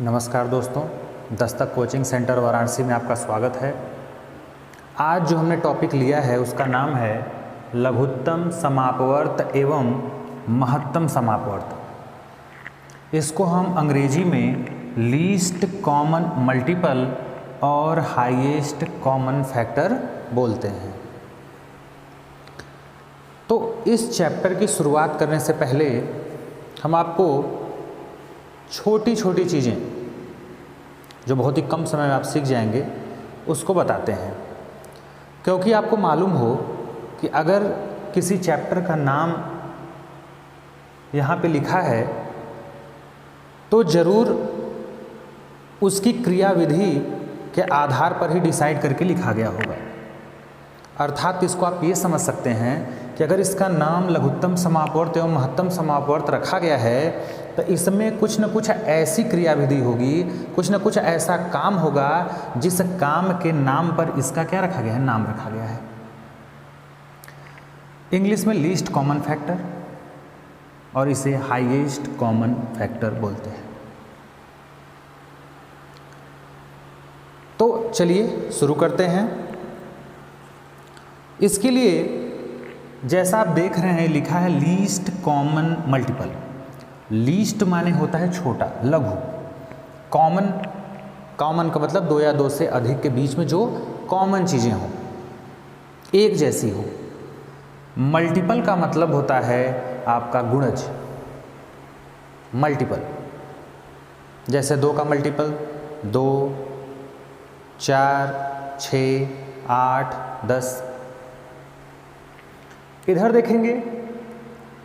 नमस्कार दोस्तों, Dastak coaching centre Varanasi में आपका स्वागत है। आज जो हमने टॉपिक लिया है उसका नाम है लघुत्तम समापवर्त एवं महत्तम समापवर्त। इसको हम अंग्रेजी में लीस्ट कॉमन मल्टीपल और हाईएस्ट कॉमन फैक्टर बोलते हैं। तो इस चैप्टर की शुरुआत करने से पहले हम आपको छोटी छोटी चीज़ें जो बहुत ही कम समय में आप सीख जाएंगे उसको बताते हैं, क्योंकि आपको मालूम हो कि अगर किसी चैप्टर का नाम यहाँ पे लिखा है तो ज़रूर उसकी क्रियाविधि के आधार पर ही डिसाइड करके लिखा गया होगा। अर्थात इसको आप ये समझ सकते हैं कि अगर इसका नाम लघुत्तम समापवर्त एवं महत्तम समापवर्त रखा गया है तो इसमें कुछ न कुछ ऐसी क्रियाविधि होगी, कुछ न कुछ ऐसा काम होगा जिस काम के नाम पर इसका क्या रखा गया है, नाम रखा गया है। इंग्लिश में लीस्ट कॉमन फैक्टर और इसे हाईएस्ट कॉमन फैक्टर बोलते हैं। तो चलिए शुरू करते हैं। इसके लिए जैसा आप देख रहे हैं लिखा है लीस्ट कॉमन मल्टीपल। लीस्ट माने होता है छोटा, लघु। कॉमन, कॉमन का मतलब दो या दो से अधिक के बीच में जो कॉमन चीज़ें हों, एक जैसी हो। मल्टीपल का मतलब होता है आपका गुणज, मल्टीपल। जैसे 2 का मल्टीपल 2, 4, 6, 8, 10। इधर देखेंगे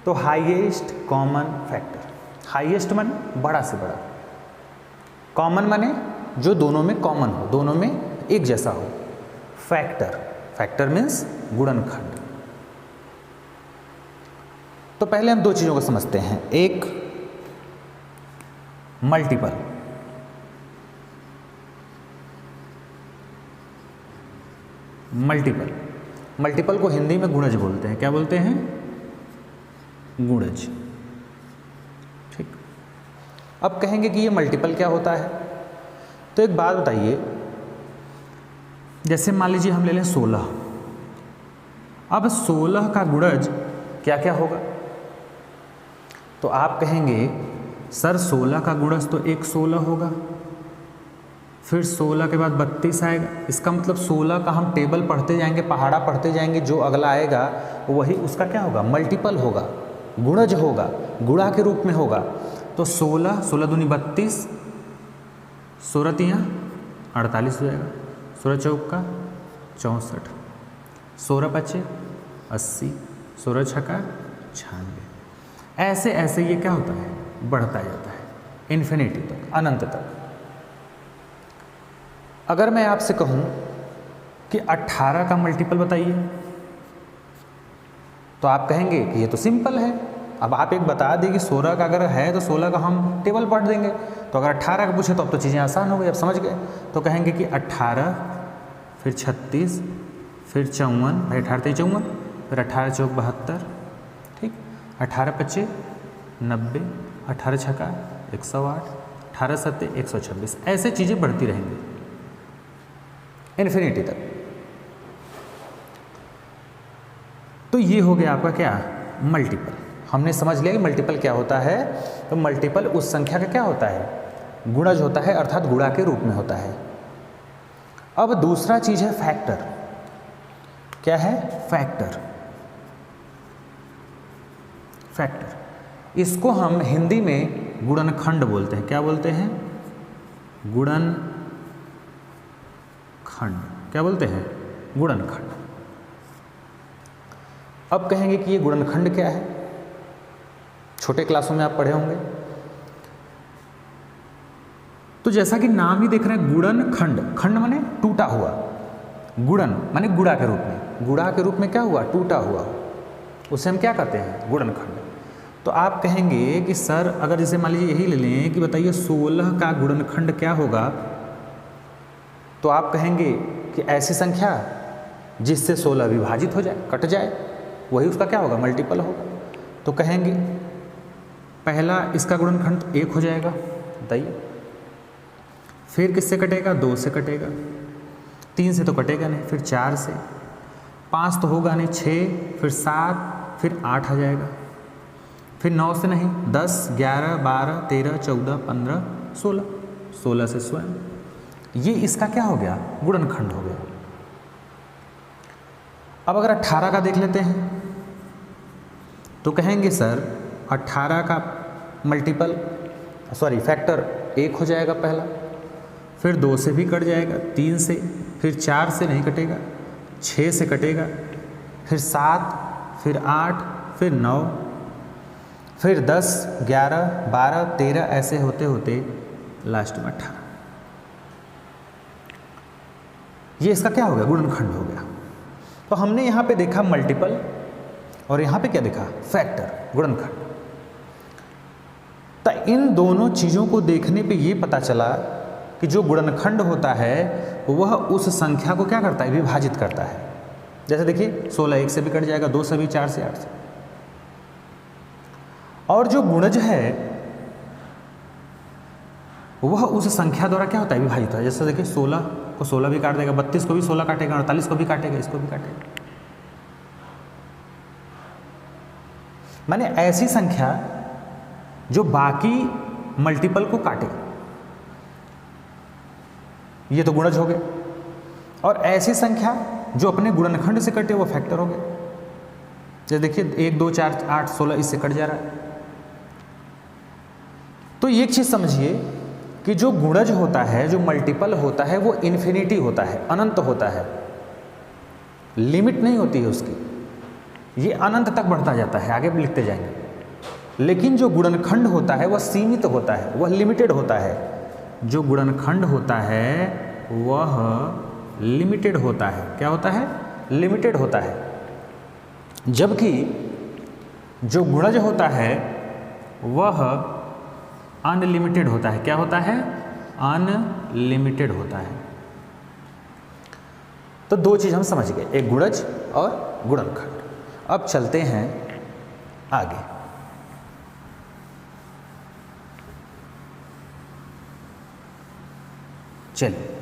तो हाईएस्ट कॉमन फैक्टर। हाईएस्ट माने बड़ा से बड़ा, कॉमन माने जो दोनों में कॉमन हो, दोनों में एक जैसा हो। फैक्टर, फैक्टर मीन्स गुणनखंड। तो पहले हम दो चीज़ों को समझते हैं। एक मल्टीपल, मल्टीपल, मल्टीपल को हिंदी में गुणज बोलते हैं। क्या बोलते हैं? गुणज। ठीक। अब कहेंगे कि ये मल्टीपल क्या होता है, तो एक बात बताइए। जैसे मान लीजिए हम ले लें 16। अब 16 का गुणज क्या क्या होगा? तो आप कहेंगे सर 16 का गुणज तो एक 16 होगा, फिर 16 के बाद 32 आएगा। इसका मतलब 16 का हम टेबल पढ़ते जाएंगे, पहाड़ा पढ़ते जाएंगे, जो अगला आएगा वही उसका क्या होगा? मल्टीपल होगा, गुणज होगा, गुणा के रूप में होगा। तो 16, 16 दूनी 32, 16 तियाँ 48 हो जाएगा, 16 चौका 64, 16 पचे 80, 16 छक्का 96। ऐसे ऐसे ये क्या होता है? बढ़ता जाता है इन्फिनिटी तक, अनंत तक। अगर मैं आपसे कहूं कि 18 का मल्टीपल बताइए तो आप कहेंगे कि ये तो सिंपल है। अब आप एक बता दें कि 16 का अगर है तो 16 का हम टेबल पढ़ देंगे। तो अगर 18 का पूछे तो अब तो चीज़ें आसान हो गई, अब समझ गए। तो कहेंगे कि 18, फिर 36, फिर 54, भाई 18 × 54, फिर 18 चौक 72, ठीक, 18 पचे 90, 18 छक्का 108, 18 सत्ते 126। ऐसे चीज़ें बढ़ती रहेंगी इन्फिनिटी तक। तो ये हो गया आपका क्या? मल्टीपल। हमने समझ लिया कि मल्टीपल क्या होता है। तो मल्टीपल उस संख्या का क्या होता है? गुणज होता है, अर्थात गुणा के रूप में होता है। अब दूसरा चीज है फैक्टर। क्या है? फैक्टर। फैक्टर, इसको हम हिंदी में गुणनखंड बोलते हैं। क्या बोलते हैं? गुणनखंड। क्या बोलते हैं? गुणनखंड। अब कहेंगे कि ये गुणनखंड क्या है? छोटे क्लासों में आप पढ़े होंगे। तो जैसा कि नाम ही देख रहे हैं गुणनखंड, खंड माने टूटा हुआ, गुणन माने गुणा के रूप में, गुणा के रूप में क्या हुआ? टूटा हुआ, उसे हम क्या कहते हैं? गुणनखंड। तो आप कहेंगे कि सर अगर जैसे मान लीजिए यही ले लें कि बताइए 16 का गुणनखंड क्या होगा, तो आप कहेंगे कि ऐसी संख्या जिससे 16 विभाजित हो जाए, कट जाए, वही उसका क्या होगा? मल्टीपल होगा। तो कहेंगे पहला इसका गुणनखंड 1 हो जाएगा, बताइए फिर किससे कटेगा, 2 से कटेगा, 3 से तो कटेगा नहीं, फिर 4 से, 5 तो होगा नहीं, 6, फिर 7, फिर 8 आ जाएगा, फिर 9 से नहीं, 10, 11, 12, 13, 14, 15, 16, 16 से स्वयं। ये इसका क्या हो गया, गुणनखंड हो गया। अब अगर 18 का देख लेते हैं तो कहेंगे सर 18 का मल्टीपल फैक्टर 1 हो जाएगा पहला, फिर 2 से भी कट जाएगा, 3 से, फिर 4 से नहीं कटेगा, 6 से कटेगा, फिर 7, फिर 8, फिर 9, फिर 10, 11, 12, 13 ऐसे होते होते लास्ट में 18। ये इसका क्या हो गया, गुणनखंड हो गया। तो हमने यहाँ पे देखा मल्टीपल और यहाँ पे क्या देखा, फैक्टर, गुणनखंड। तो इन दोनों चीज़ों को देखने पे ये पता चला कि जो गुणनखंड होता है वह उस संख्या को क्या करता है, विभाजित करता है। जैसे देखिए 16 1 से भी कट जाएगा, 2 से भी, 4 से, 8 से। और जो गुणज है वह उस संख्या द्वारा क्या होता है, विभाजित होता है। जैसे देखिए 16 को 16 भी काट देगा, 32 को भी 16 काटेगा, 48 को भी काटेगा, इसको भी काटेगा। माने ऐसी संख्या जो बाकी मल्टीपल को काटे, ये तो गुणज हो गए। और ऐसी संख्या जो अपने गुणनखंड से कटे वो फैक्टर हो गए। जैसे देखिए 1, 2, 4, 8, 16 इससे कट जा रहा है। तो एक चीज समझिए कि जो गुणज होता है, जो मल्टीपल होता है, वो इन्फिनिटी होता है, अनंत होता है, लिमिट नहीं होती है उसकी, ये अनंत तक बढ़ता जाता है, आगे लिखते जाएंगे। लेकिन जो गुणनखंड होता है वह सीमित होता है, वह लिमिटेड होता है। जो गुणनखंड होता है वह लिमिटेड होता है। क्या होता है, लिमिटेड होता है। जबकि जो गुणज होता है वह अनलिमिटेड होता है। क्या होता है, अनलिमिटेड होता है। तो दो चीज हम समझ गए, एक गुणज और गुणनखंड। अब चलते हैं आगे। चलिए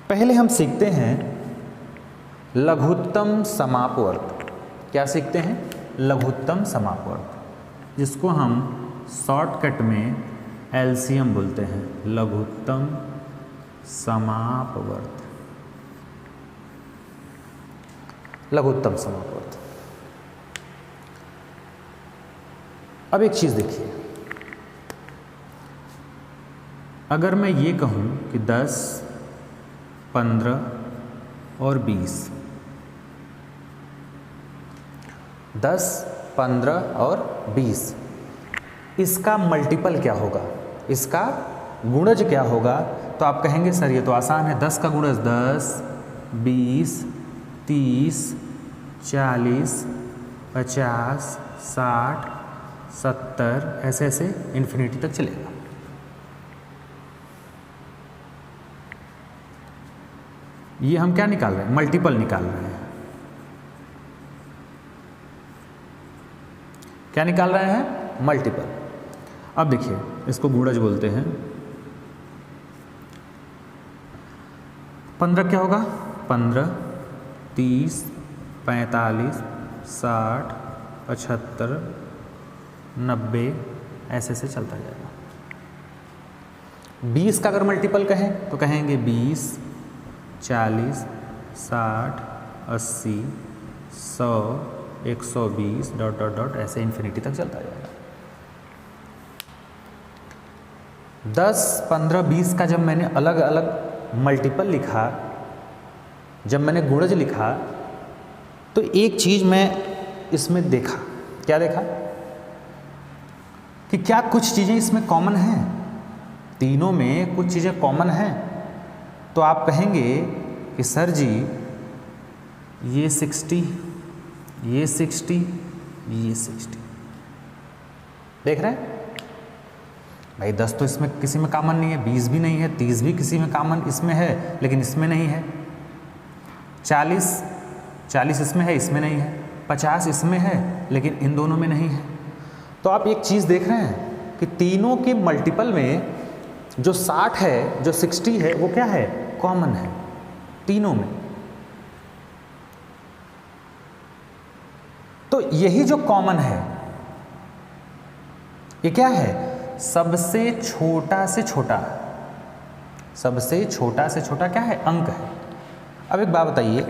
पहले हम सीखते हैं लघुत्तम समापवर्त। क्या सीखते हैं, लघुत्तम समापवर्त, जिसको हम शॉर्टकट में एलसीएम बोलते हैं, लघुत्तम समापवर्त, लघुत्तम समापवर्त। अब एक चीज देखिए, अगर मैं ये कहूं कि 10, 15 और 20, 10, 15 और 20, इसका मल्टीपल क्या होगा, इसका गुणज क्या होगा? तो आप कहेंगे सर ये तो आसान है, 10 का गुणज 10, 20, 30, 40, 50, 60, 70 ऐसे ऐसे इन्फिनिटी तक चलेगा। ये हम क्या निकाल रहे हैं, मल्टीपल निकाल रहे हैं। क्या निकाल रहे हैं, मल्टीपल। अब देखिए इसको गुणज बोलते हैं। 15 क्या होगा, 15, 30, 45, 60, 75, 90 ऐसे ऐसे चलता जाएगा। 20 का अगर मल्टीपल कहें तो कहेंगे 20, 40, 60, 80, 100, 120 डॉट डॉट डॉट ऐसे इन्फिनिटी तक चलता जाएगा। 10, 15, 20 का जब मैंने अलग अलग मल्टीपल लिखा, जब मैंने गुणज लिखा, तो एक चीज मैं इसमें देखा। क्या देखा कि क्या कुछ चीजें इसमें कॉमन हैं, तीनों में कुछ चीजें कॉमन हैं। तो आप कहेंगे कि सर जी ये 60, ये 60, ये 60, देख रहे हैं भाई। 10 तो इसमें किसी में कॉमन नहीं है, 20 भी नहीं है, 30 भी किसी में कॉमन इसमें है लेकिन इसमें नहीं है, 40 इसमें है, इसमें नहीं है, 50 इसमें है लेकिन इन दोनों में नहीं है। तो आप एक चीज़ देख रहे हैं कि तीनों के मल्टीपल में जो 60 है, जो 60 है, वो क्या है, कॉमन है तीनों में। तो यही जो कॉमन है ये क्या है, सबसे छोटा से छोटा, सबसे छोटा से छोटा क्या है, अंक है। अब एक बात बताइए,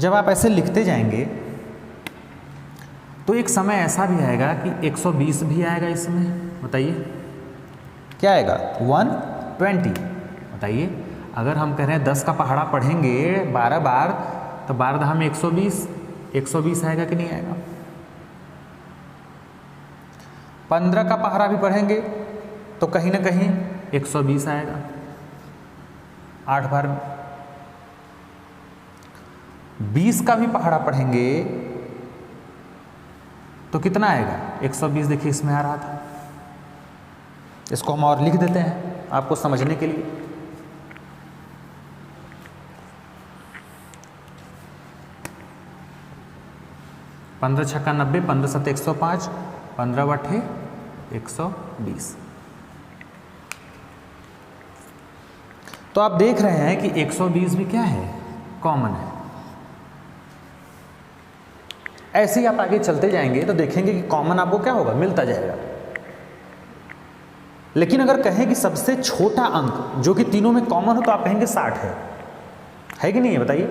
जब आप ऐसे लिखते जाएंगे तो एक समय ऐसा भी आएगा कि 120 भी आएगा इसमें, बताइए क्या आएगा, 120। बताइए अगर हम कह रहे हैं 10 का पहाड़ा पढ़ेंगे 12 बार तो 12 दहा में 120, 120 आएगा कि नहीं आएगा। 15 का पहाड़ा भी पढ़ेंगे तो कहीं ना कहीं 120 आएगा 8 बार में। 20 का भी पहाड़ा पढ़ेंगे तो कितना आएगा, 120। देखिए इसमें आ रहा था, इसको हम और लिख देते हैं आपको समझने के लिए। पंद्रह छक्का 90, 15 सत्ते 105, 15 बटे 120। तो आप देख रहे हैं कि 120 भी क्या है, कॉमन है। ऐसे ही आप आगे चलते जाएंगे तो देखेंगे कि कॉमन आपको क्या होगा, मिलता जाएगा। लेकिन अगर कहें कि सबसे छोटा अंक जो कि तीनों में कॉमन हो तो आप कहेंगे 60 है कि नहीं है, बताइए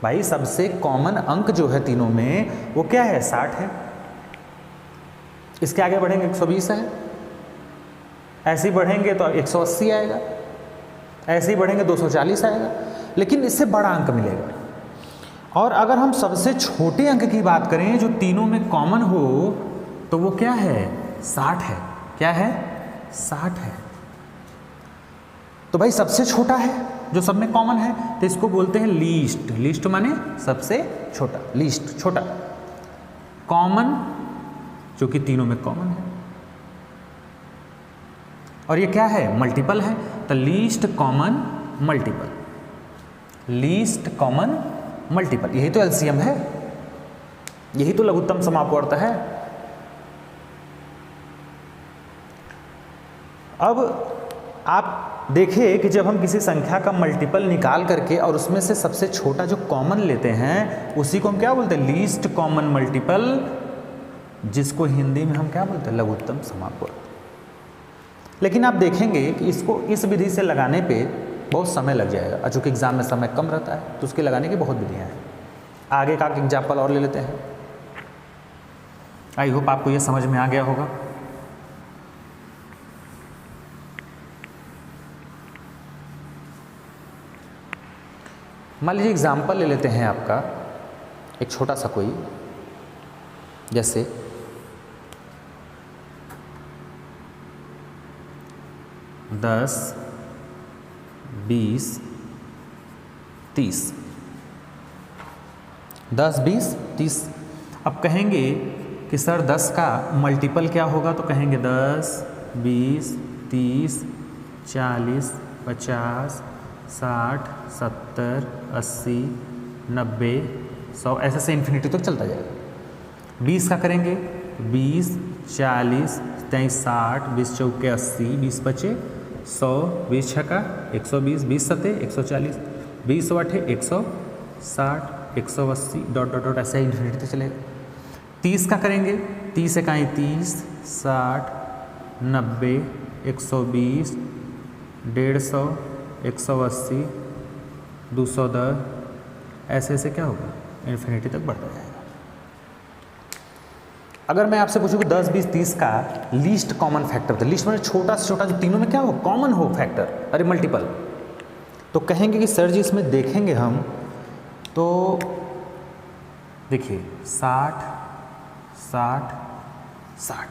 भाई। सबसे कॉमन अंक जो है तीनों में वो क्या है, 60 है। इसके आगे बढ़ेंगे 120 है, ऐसे ही बढ़ेंगे तो 180 आएगा, ऐसे ही बढ़ेंगे 240 आएगा, लेकिन इससे बड़ा अंक मिलेगा। और अगर हम सबसे छोटे अंक की बात करें जो तीनों में कॉमन हो तो वो क्या है, 60 है। क्या है, 60 है। तो भाई सबसे छोटा है जो सब में कॉमन है तो इसको बोलते हैं लीस्ट। लीस्ट माने सबसे छोटा, लीस्ट छोटा, कॉमन जो कि तीनों में कॉमन है। और ये क्या है, मल्टीपल है, तो least common multiple, least common multiple. यही तो एलसीएम है, यही तो लघुत्तम समापवर्त है। अब आप देखिए कि जब हम किसी संख्या का मल्टीपल निकाल करके और उसमें से सबसे छोटा जो कॉमन लेते हैं उसी को हम क्या बोलते हैं, लीस्ट कॉमन मल्टीपल, जिसको हिंदी में हम क्या बोलते हैं, लघुत्तम समापवर्त। लेकिन आप देखेंगे कि इसको इस विधि से लगाने पे बहुत समय लग जाएगा, चूँकि एग्जाम में समय कम रहता है तो उसके लगाने की बहुत विधियाँ हैं। आगे का एग्जाम्पल और ले लेते हैं। आई होप आपको ये समझ में आ गया होगा। मान लीजिए एग्जाम्पल ले लेते हैं आपका एक छोटा सा कोई, जैसे 10, 20, 30, 10, 20, 30। अब कहेंगे कि सर 10 का मल्टीपल क्या होगा, तो कहेंगे 10, 20, 30, 40, 50, 60, 70, 80, 90, 100, ऐसे से इन्फिनिटी तक चलता जाएगा। 20 का करेंगे 20, 40, 23, 60, 20 चौके 80, 20 बचे 100, 20 छक्का 120, 20 सत्ते 140, 20 अठे 160, 180, डॉट डॉट डॉट ऐसे इन्फिनिटी तक चलेगा। 30 का करेंगे 30 इकाई 30, 60, 90, 120, 150, 180, 210, ऐसे ऐसे क्या होगा, इन्फिनिटी तक बढ़ता जाएगा। अगर मैं आपसे पूछूं कि 10, 20, 30 का लीस्ट कॉमन फैक्टर बताइए, लीस्ट में छोटा से छोटा जो तीनों में क्या हो, कॉमन हो फैक्टर, अरे मल्टीपल, तो कहेंगे कि सर जी इसमें देखेंगे हम तो देखिए 60, 60, 60।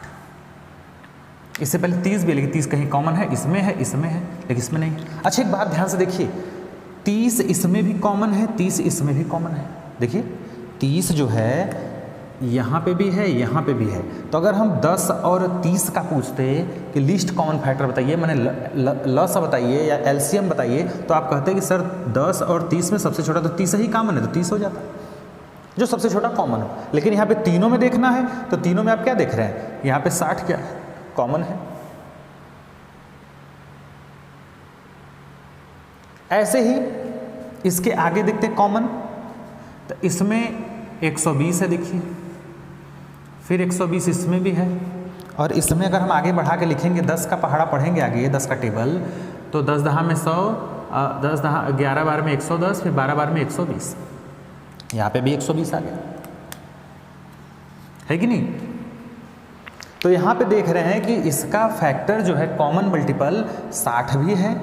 इससे पहले 30 भी है, लेकिन 30 कहीं कॉमन है, इसमें है, इसमें है, लेकिन इसमें नहीं। अच्छा एक बात ध्यान से देखिए, 30 इसमें भी कॉमन है, 30 इसमें भी कॉमन है। देखिए 30 जो है यहाँ पे भी है, यहाँ पे भी है। तो अगर हम 10 और 30 का पूछते कि लीस्ट कॉमन फैक्टर बताइए, मैंने लसा बताइए या एलसीएम बताइए, तो आप कहते हैं कि सर 10 और 30 में सबसे छोटा तो 30 ही कॉमन है, तो 30 हो जाता। जो सबसे छोटा कॉमन हो। लेकिन यहाँ पे तीनों में देखना है तो तीनों में आप क्या देख रहे हैं, यहाँ पे 60 क्या है, कॉमन है। ऐसे ही इसके आगे देखते हैं कॉमन, तो इसमें 120 है देखिए, फिर 120 इसमें भी है, और इसमें अगर हम आगे बढ़ा के लिखेंगे 10 का पहाड़ा पढ़ेंगे आगे 10 का टेबल, तो 10 दहा में 100, 10 दहा 11 बार में 110, फिर 12 बार में 120, यहाँ पे भी 120 आ गया, है कि नहीं। तो यहाँ पे देख रहे हैं कि इसका फैक्टर जो है कॉमन मल्टीपल 60 भी है,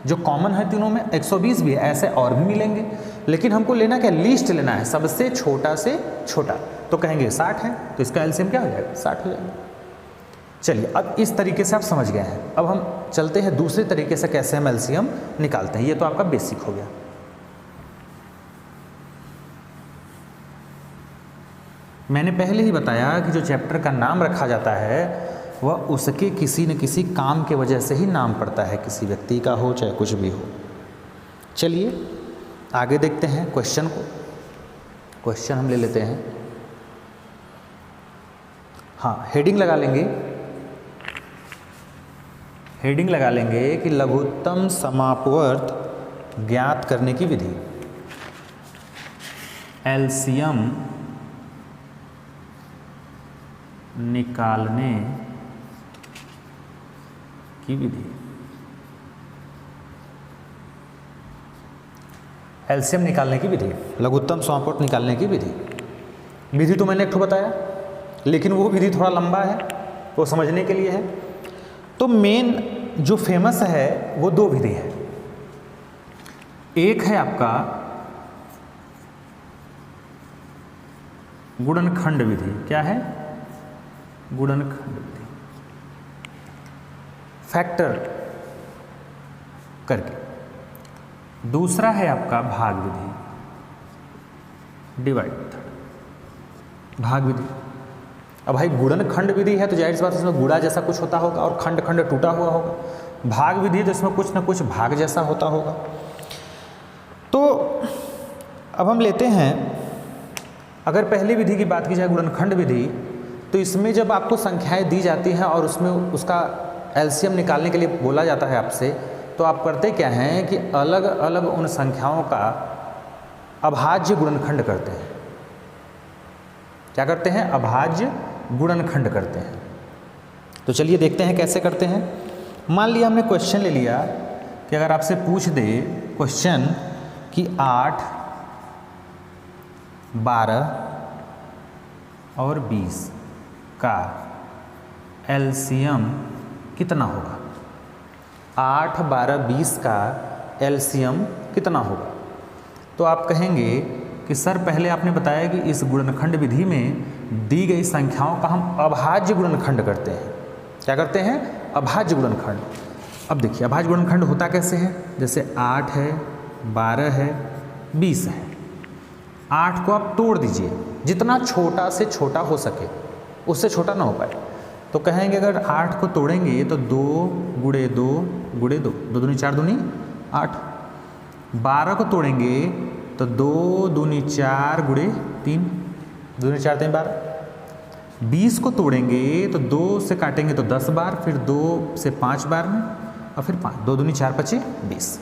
जो कॉमन है तीनों में, 120 भी है, ऐसे और भी मिलेंगे। लेकिन हमको लेना क्या, लीस्ट लेना है, सबसे छोटा से छोटा। तो कहेंगे 60 है, तो इसका एलसीएम क्या हो जाएगा, 60 हो जाएगा। चलिए, अब इस तरीके से आप समझ गए हैं। अब हम चलते हैं दूसरे तरीके से कैसे हम एलसीएम निकालते हैं। ये तो आपका बेसिक हो गया। मैंने पहले ही बताया कि जो चैप्टर का नाम रखा जाता है वह उसके किसी न किसी काम के वजह से ही नाम पड़ता है, किसी व्यक्ति का हो चाहे कुछ भी हो। चलिए आगे देखते हैं क्वेश्चन को। क्वेश्चन हम ले लेते हैं, हाँ हेडिंग लगा लेंगे, हेडिंग लगा लेंगे कि लघुत्तम समापवर्त ज्ञात करने की विधि, एलसीएम निकालने की विधि। एलसीएम निकालने की विधि, लघुत्तम समापवर्त निकालने की विधि। विधि तो मैंने एक ठो बताया, लेकिन वो विधि थोड़ा लंबा है, वो समझने के लिए है। तो मेन जो फेमस है वो दो विधि है। एक है आपका गुणनखंड विधि। क्या है, गुणनखंड विधि, फैक्टर करके। दूसरा है आपका भाग विधि, डिवाइड मेथड, भाग विधि। अब भाई गुणनखंड विधि है तो जाहिर सी बात है इसमें गुणा जैसा कुछ होता होगा और खंड खंड टूटा हुआ होगा। भाग विधि तो इसमें कुछ ना कुछ भाग जैसा होता होगा। तो अब हम लेते हैं, अगर पहली विधि की बात की जाए गुणनखंड विधि, तो इसमें जब आपको संख्याएं दी जाती हैं और उसमें उसका एलसीएम निकालने के लिए बोला जाता है आपसे, तो आप करते क्या हैं कि अलग अलग उन संख्याओं का अभाज्य गुणनखंड करते हैं। क्या करते हैं, अभाज्य गुणनखंड करते हैं। तो चलिए देखते हैं कैसे करते हैं। मान लिया हमने क्वेश्चन ले लिया कि अगर आपसे पूछ दे क्वेश्चन कि 8, 12 और 20 का एलसीएम कितना होगा। 8, 12, 20 का एलसीएम कितना होगा। तो आप कहेंगे कि सर पहले आपने बताया कि इस गुणनखंड विधि में दी गई संख्याओं का हम अभाज्य गुणनखंड करते हैं। क्या करते हैं, अभाज्य गुणनखंड। अब देखिए अभाज्य गुणनखंड होता कैसे है, जैसे 8 है, 12 है, 20 है। 8 को आप तोड़ दीजिए, जितना छोटा से छोटा हो सके, उससे छोटा ना हो पाए। तो कहेंगे अगर 8 को तोड़ेंगे तो 2 गुणे 2 गुणे 2, 2 दूनी 4 दूनी 8। 12 को तोड़ेंगे तो 2 दूनी 4 गुणे 3, 2 दूनी 4 3 12। 20 को तोड़ेंगे तो 2 से काटेंगे तो 10 बार, फिर 2 से 5 बार में, और फिर 5, 2 दूनी 4 25 20।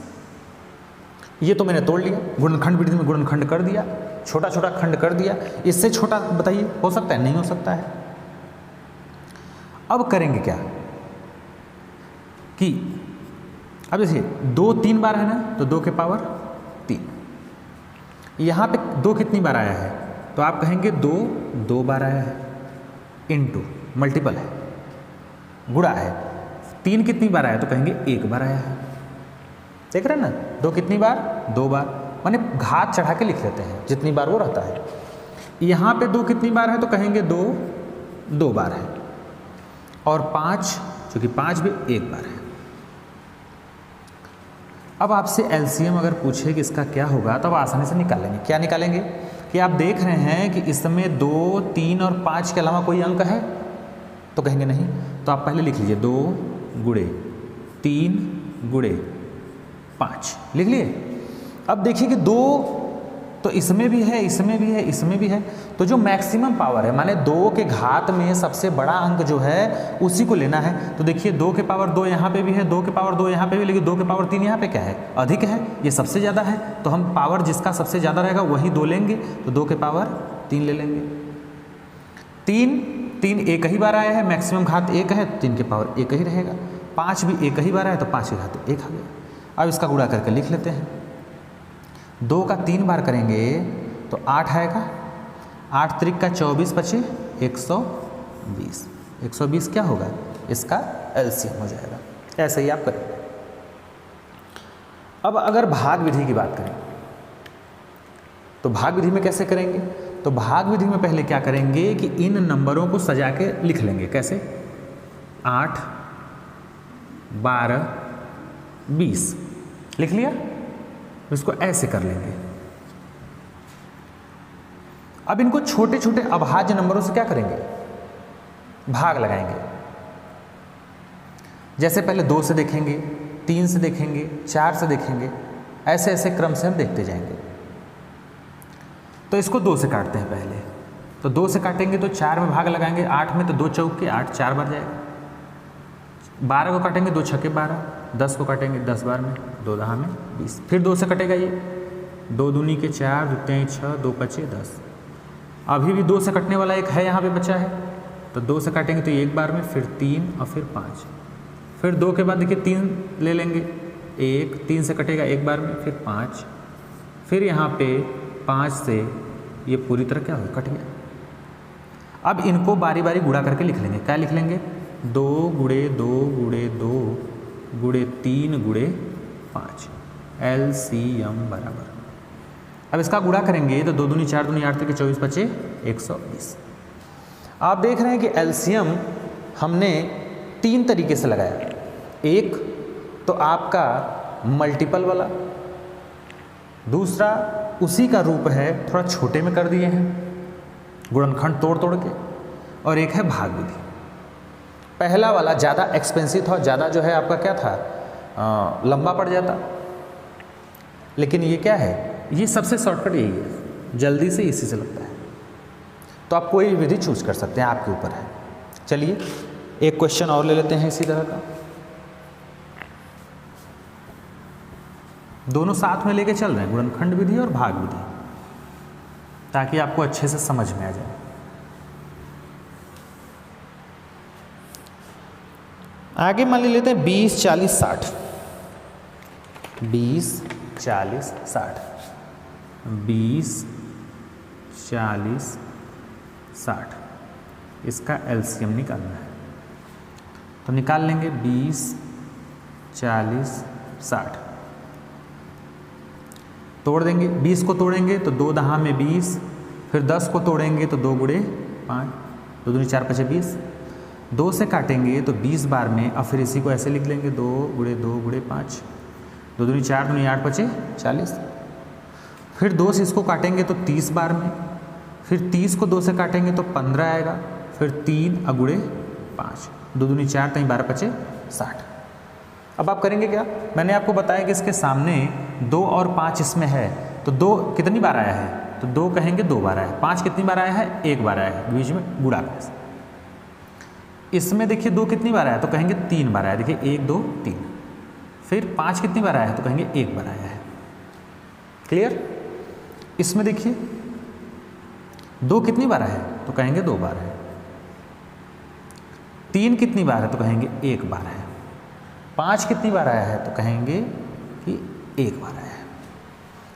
ये तो मैंने तोड़ लिया, गुणनखंड विधि में गुणनखंड कर दिया, छोटा छोटा खंड कर दिया। इससे छोटा बताइए हो सकता है, नहीं हो सकता है। अब करेंगे क्या कि अब देखिए 2 3 बार है ना, तो 2 के पावर 3। यहाँ पे 2 कितनी बार आया है, तो आप कहेंगे 2 2 बार आया है, इनटू मल्टीपल है, गुणा है। 3 कितनी बार आया, तो कहेंगे 1 बार आया है। देख रहे हैं ना, 2 कितनी बार, 2 बार, माने घात चढ़ा के लिख लेते हैं जितनी बार वो रहता है। यहाँ पे 2 कितनी बार है, तो कहेंगे 2 2 बार है, और 5 चूँकि 5 भी 1 बार है। अब आपसे एलसीएम अगर पूछे कि इसका क्या होगा, तो आप आसानी से निकाल लेंगे। क्या निकालेंगे कि आप देख रहे हैं कि इसमें 2, 3 और 5 के अलावा कोई अंक है, तो कहेंगे नहीं। तो आप पहले लिख लीजिए 2 गुणे 3 गुणे 5 लिख लिए। अब देखिए कि 2 तो इसमें भी है, इसमें भी है, इसमें भी है। तो जो मैक्सिमम पावर है, माने 2 के घात में सबसे बड़ा अंक जो है उसी को लेना है। तो देखिए 2 के पावर 2 यहाँ पे भी है, 2 के पावर 2 यहाँ पे भी, लेकिन 2 के पावर 3 यहाँ पे क्या है, अधिक है, ये सबसे ज़्यादा है। तो हम पावर जिसका सबसे ज़्यादा रहेगा वही 2 लेंगे, तो 2 के पावर 3 ले लेंगे। 3 एक ही बार आया है, मैक्सिमम घात 1 है, 3 के पावर 1 ही रहेगा। 5 भी एक ही बार आया तो 5 की घात 1 आ गया। अब इसका गुणा करके लिख लेते हैं। 2 का 3 बार करेंगे तो 8 आएगा, 8 त्रिक का 24 बचे 120। 120 क्या होगा, इसका एलसीएम हो जाएगा। ऐसे ही आप करेंगे। अब अगर भाग विधि की बात करें तो भाग विधि में कैसे करेंगे, तो भाग विधि में पहले क्या करेंगे कि इन नंबरों को सजा के लिख लेंगे। कैसे, 8, 12, 20 लिख लिया, इसको ऐसे कर लेंगे। अब इनको छोटे छोटे अभाज्य नंबरों से क्या करेंगे, भाग लगाएंगे। जैसे पहले 2 से देखेंगे, 3 से देखेंगे, 4 से देखेंगे, ऐसे ऐसे क्रम से हम देखते जाएंगे। तो इसको 2 से काटते हैं पहले। तो 2 से काटेंगे तो 4 में भाग लगाएंगे, 8 में तो 2 चौके 8, 4 बार जाएगा। 12 को काटेंगे 2 छक्के 12, 10 को काटेंगे 10 बार में, 2 दहा में 20। फिर 2 से कटेगा ये, 2 दूनी के 4, 2 तेईं 6, 2 पचे 10। अभी भी 2 से कटने वाला एक है यहाँ पे बचा है, तो 2 से काटेंगे तो एक बार में, फिर 3 और फिर 5। फिर 2 के बाद देखिए 3 ले लेंगे, 1, 3 से कटेगा एक बार में, फिर 5, फिर यहाँ पे 5 से ये पूरी तरह क्या हो कट गया। अब इनको बारी बारी गुणा करके लिख लेंगे। क्या लिख लेंगे, 2 गुणे 2 गुणे 2 गुणे 3 गुणे 5, LCM बराबर। अब इसका गुणा करेंगे तो 2 दूनी 4 दूनी 8 तक 24 बचे 120। आप देख रहे हैं कि LCM हमने 3 तरीके से लगाया। एक तो आपका मल्टीपल वाला, दूसरा उसी का रूप है थोड़ा छोटे में कर दिए हैं गुणनखंड तोड़ तोड़ के, और एक है भाग विधि। पहला वाला ज़्यादा एक्सपेंसिव था, ज़्यादा जो है आपका क्या था, लंबा पड़ जाता। लेकिन ये क्या है, ये सबसे शॉर्टकट यही है, जल्दी से इसी से लगता है। तो आप कोई विधि चूज कर सकते हैं, आपके ऊपर है। चलिए एक क्वेश्चन और ले लेते हैं इसी तरह का। दोनों साथ में लेके चल रहे हैं, गुणनखंड विधि और भाग विधि, ताकि आपको अच्छे से समझ में आ जाए। आगे मान लेते हैं 20, 40, 60। 20, 40, 60, 20, 40, 60, इसका एलसीएम निकालना है। तो निकाल लेंगे 20, 40, 60, तोड़ देंगे। 20 को तोड़ेंगे तो 2 दहा में 20, फिर 10 को तोड़ेंगे तो 2 गुणे 5, 2 दूनी 4 पचे 20। 2 से काटेंगे तो 20 बार में, और फिर इसी को ऐसे लिख लेंगे 2 गुणे 2 गुणे 5, 2 दूनी 4 दूनी 8 पचे 40। फिर 2 से इसको काटेंगे तो 30 बार में, फिर 30 को 2 से काटेंगे तो 15 आएगा, फिर 3 गुणे 5, 2 दूनी 4 3 12 पचे 60। अब आप करेंगे क्या, मैंने आपको बताया कि इसके सामने 2 और 5 इसमें है, तो 2 कितनी बार आया है, तो 2 कहेंगे 2 बार आया है। 5 कितनी बार आया है, 1 बार आया है, बीच में गुणा कर। इसमें देखिए 2 कितनी बार आया, तो कहेंगे 3 बार आया। देखिए 1 2 3। फिर 5 कितनी बार आया है, तो कहेंगे 1 बार आया है। क्लियर। इसमें देखिए 2 कितनी बार आया है, तो कहेंगे 2 बार है। 3 कितनी बार है, तो कहेंगे 1 बार है। 5 कितनी बार आया है, तो कहेंगे कि 1 बार आया है।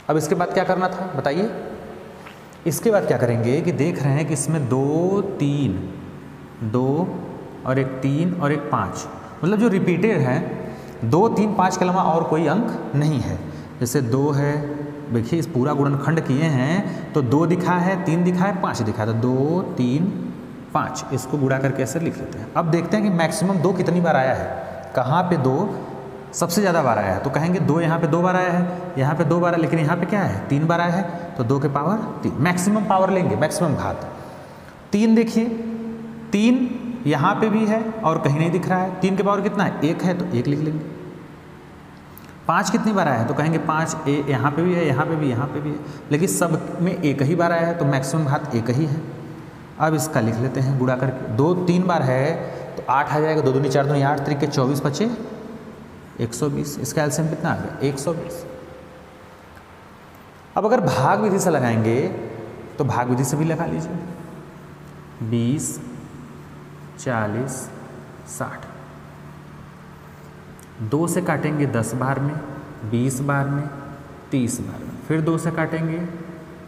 अब इसके बाद क्या करना था बताइए। इसके बाद क्या करेंगे कि देख रहे हैं कि इसमें 2 3 2 और एक 3 और एक 5, मतलब जो रिपीटेड है 2 3 5 के अलावा और कोई अंक नहीं है। जैसे 2 है, देखिए इस पूरा गुणनखंड किए हैं तो 2 दिखा है, 3 दिखा है, 5 दिखा है, तो 2 3 5 इसको गुणा करके ऐसे लिख लेते हैं। अब देखते हैं कि मैक्सिमम 2 कितनी बार आया है, कहाँ पे 2 सबसे ज़्यादा बार आया है, तो कहेंगे 2 यहाँ पे 2 बार आया है, यहाँ पे 2 बार है, लेकिन यहाँ पे क्या है 3 बार आया है, तो 2 के पावर 3 मैक्सिमम पावर लेंगे, मैक्सिमम घात। 3 देखिए 3 यहाँ पे भी है और कहीं नहीं दिख रहा है, 3 के पावर कितना है 1 है, तो 1 लिख लेंगे। 5 कितनी बार आया है? तो कहेंगे 5 यहाँ पे भी है, यहाँ पे भी, यहाँ पे भी है, लेकिन सब में एक ही बार आया है तो मैक्सिमम घात एक ही है। अब इसका लिख लेते हैं गुणा करके, 2 3 बार है तो 8 आ जाएगा, 2 दूनी 4 दूनी 8 3 के 24 बचे 120। इसका एलसीएम कितना आ गया? 120। अब अगर भाग विधि से लगाएंगे तो भाग विधि से भी लगा लीजिए, 20 40 60, 2 से काटेंगे 10 बार में, 20 बार में, 30 बार में, फिर 2 से काटेंगे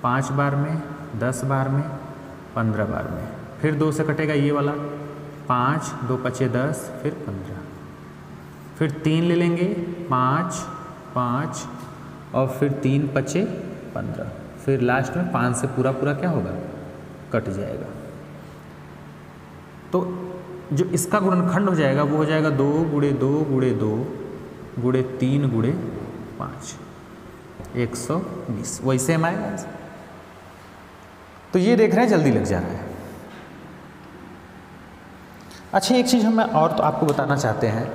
5 बार में, 10 बार में, 15 बार में, फिर 2 से कटेगा ये वाला 5, 2 पचे 10, फिर 15, फिर 3 ले लेंगे 5 5 और फिर 3 पचे 15, फिर लास्ट में 5 से पूरा पूरा क्या होगा? कट जाएगा। तो जो इसका गुणनखंड हो जाएगा वो हो जाएगा 2 गुणे 2 गुणे 2 गुणे 3 गुणे 5, 120। वही सेम आएगा। तो ये देख रहे हैं जल्दी लग जा रहा है। अच्छा, एक चीज़ हम और तो आपको बताना चाहते हैं,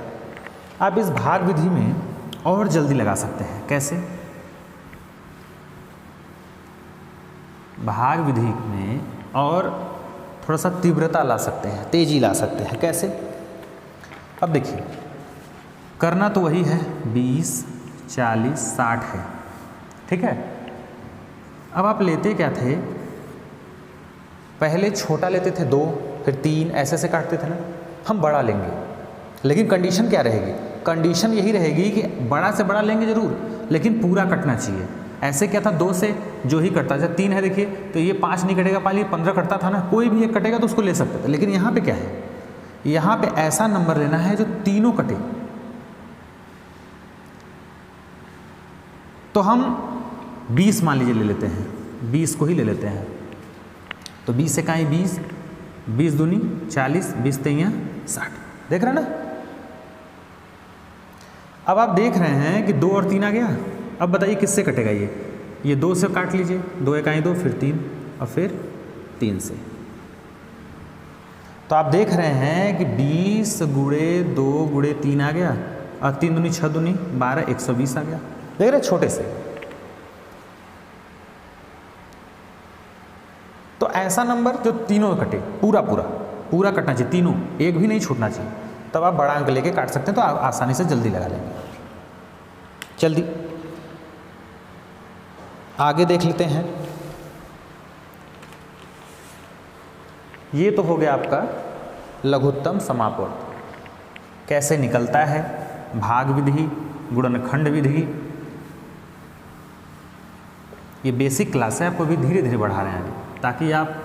आप इस भाग विधि में और जल्दी लगा सकते हैं। कैसे? भाग विधि में और थोड़ा सा तीव्रता ला सकते हैं, तेजी ला सकते हैं। कैसे? अब देखिए, करना तो वही है, 20 40 60 है, ठीक है। अब आप लेते क्या थे? पहले छोटा लेते थे 2, फिर 3, ऐसे ऐसे काटते थे ना। हम बड़ा लेंगे, लेकिन कंडीशन क्या रहेगी? कंडीशन यही रहेगी कि बड़ा से बड़ा लेंगे जरूर, लेकिन पूरा कटना चाहिए। ऐसे क्या था, 2 से जो ही कटता, जब 3 है देखिए तो ये 5 नहीं कटेगा, पहले 15 कटता था ना, कोई भी एक कटेगा तो उसको ले सकते थे। लेकिन यहाँ पे क्या है? यहाँ पे ऐसा नंबर लेना है जो तीनों कटे। तो हम 20 मान लीजिए ले लेते हैं, 20 को ही ले लेते हैं। तो 20 से कहाँ 20, 20 दूनी 40, 20 तेइयां 60, देख रहे हैं ना। अब आप देख रहे हैं कि 2 और 3 आ गया। अब बताइए किससे कटेगा? ये 2 से काट लीजिए, 2 1 2, फिर 3 और फिर 3 से। तो आप देख रहे हैं कि 20 गुणे 2 गुणे 3 आ गया, और 3 दूनी 6 दूनी 12, 120 आ गया। देख रहे हैं, छोटे से। तो ऐसा नंबर जो तीनों कटे, पूरा पूरा पूरा कटना चाहिए, तीनों, एक भी नहीं छूटना चाहिए। तब आप बड़ा अंक लेके काट सकते हैं, तो आप आसानी से जल्दी लगा लेंगे। जल्दी आगे देख लेते हैं। ये तो हो गया आपका लघुत्तम समापवर्त। कैसे निकलता है? भाग विधि, गुणनखंड विधि। ये बेसिक क्लास है, आपको अभी धीरे धीरे बढ़ा रहे हैं ताकि आप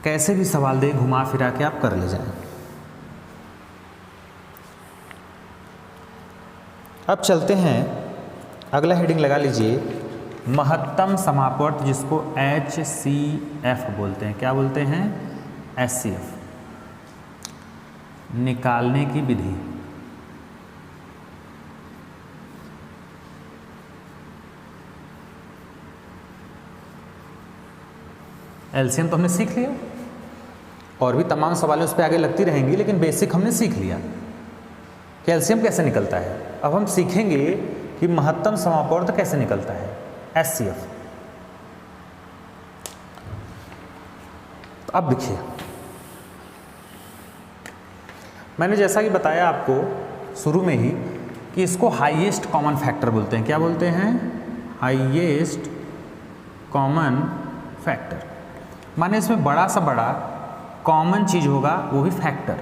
कैसे भी सवाल दे घुमा फिरा के आप कर ले जाएं। अब चलते हैं, अगला हेडिंग लगा लीजिए, महत्तम समापवर्त, जिसको HCF बोलते हैं। क्या बोलते हैं? HCF, निकालने की विधि। एलसीएम तो हमने सीख लिया, और भी तमाम सवालें उस पर आगे लगती रहेंगी, लेकिन बेसिक हमने सीख लिया कि एलसीएम कैसे निकलता है। अब हम सीखेंगे कि महत्तम समापवर्त कैसे निकलता है, HCF। तो अब देखिए, मैंने जैसा कि बताया आपको शुरू में ही कि इसको हाईएस्ट कॉमन फैक्टर बोलते हैं। क्या बोलते हैं? Highest common factor. माने इसमें बड़ा सा बड़ा कॉमन चीज़ होगा, वो भी फैक्टर।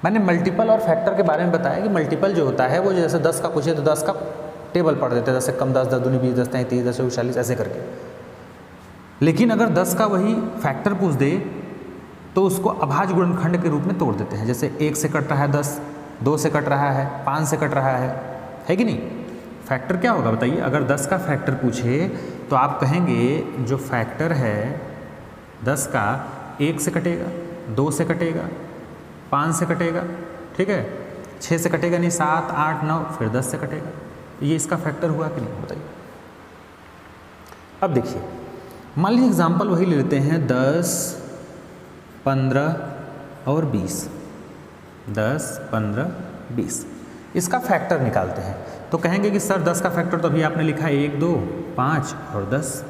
मैंने मल्टीपल और फैक्टर के बारे में बताया कि मल्टीपल जो होता है वो जैसे 10 का पूछे तो 10 का टेबल पढ़ देते हैं, 10 से कम 10, 10 दूनी 20, 10 तीन 30, 10 40, ऐसे करके। लेकिन अगर 10 का वही फैक्टर पूछ दे तो उसको अभाज्य गुणनखंड के रूप में तोड़ देते हैं। जैसे 1 से कट रहा है 10, 2 से कट रहा है, 5 से कट रहा है कि नहीं? फैक्टर क्या होगा बताइए? अगर 10 का फैक्टर पूछे तो आप कहेंगे जो फैक्टर है 10 का, 1 से कटेगा, 2 से कटेगा, 5 से कटेगा, ठीक है, 6 से कटेगा नहीं, 7 8 9, फिर 10 से कटेगा। ये इसका फैक्टर हुआ कि नहीं बताइए? अब देखिए, मान लीजिए एग्जाम्पल वही ले लेते हैं, 10 15 और 20, 10 15 20। इसका फैक्टर निकालते हैं। तो कहेंगे कि सर 10 का फैक्टर तो अभी आपने लिखा है 1, 2, 5 और 10।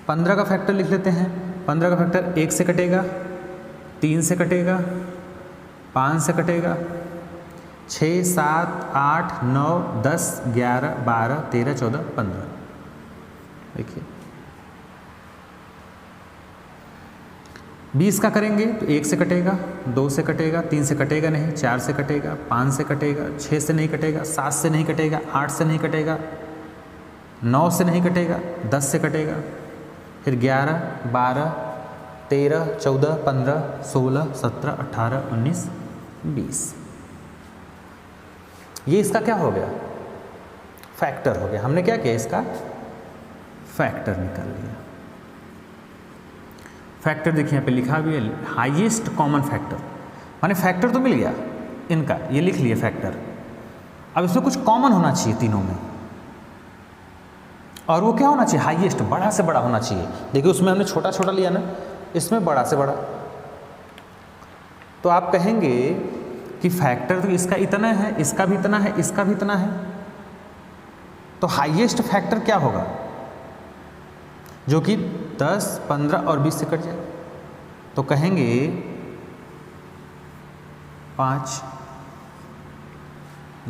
15 का फैक्टर लिख लेते हैं। 15 का फैक्टर 1 से कटेगा, 3 से कटेगा, 5 से कटेगा, 6, 7, 8, 9, 10, 11, 12, 13, 14, 15। देखिए 20 का करेंगे तो 1 से कटेगा, 2 से कटेगा, 3 से कटेगा नहीं, 4 से कटेगा, 5 से कटेगा, 6 से नहीं कटेगा, 7 से नहीं कटेगा, 8 से नहीं कटेगा, 9 से नहीं कटेगा, 10 से कटेगा, फिर 11, 12, 13, 14, 15, 16, 17, 18, 19, 20। ये इसका क्या हो गया? फैक्टर हो गया। हमने क्या किया? इसका फैक्टर निकाल लिया। फैक्टर देखिए यहाँ पे लिखा भी है, हाईएस्ट कॉमन फैक्टर, माने फैक्टर तो मिल गया इनका, ये लिख लिए फैक्टर। अब इसमें कुछ कॉमन होना चाहिए तीनों में, और वो क्या होना चाहिए? हाईएस्ट, बड़ा से बड़ा होना चाहिए। देखिए उसमें हमने छोटा छोटा लिया ना, इसमें बड़ा से बड़ा। तो आप कहेंगे कि फैक्टर तो इसका इतना है, इसका भी इतना है, इसका भी इतना है, तो हाईएस्ट फैक्टर क्या होगा? जो कि 10, 15 और 20 से कट जाए। तो कहेंगे 5।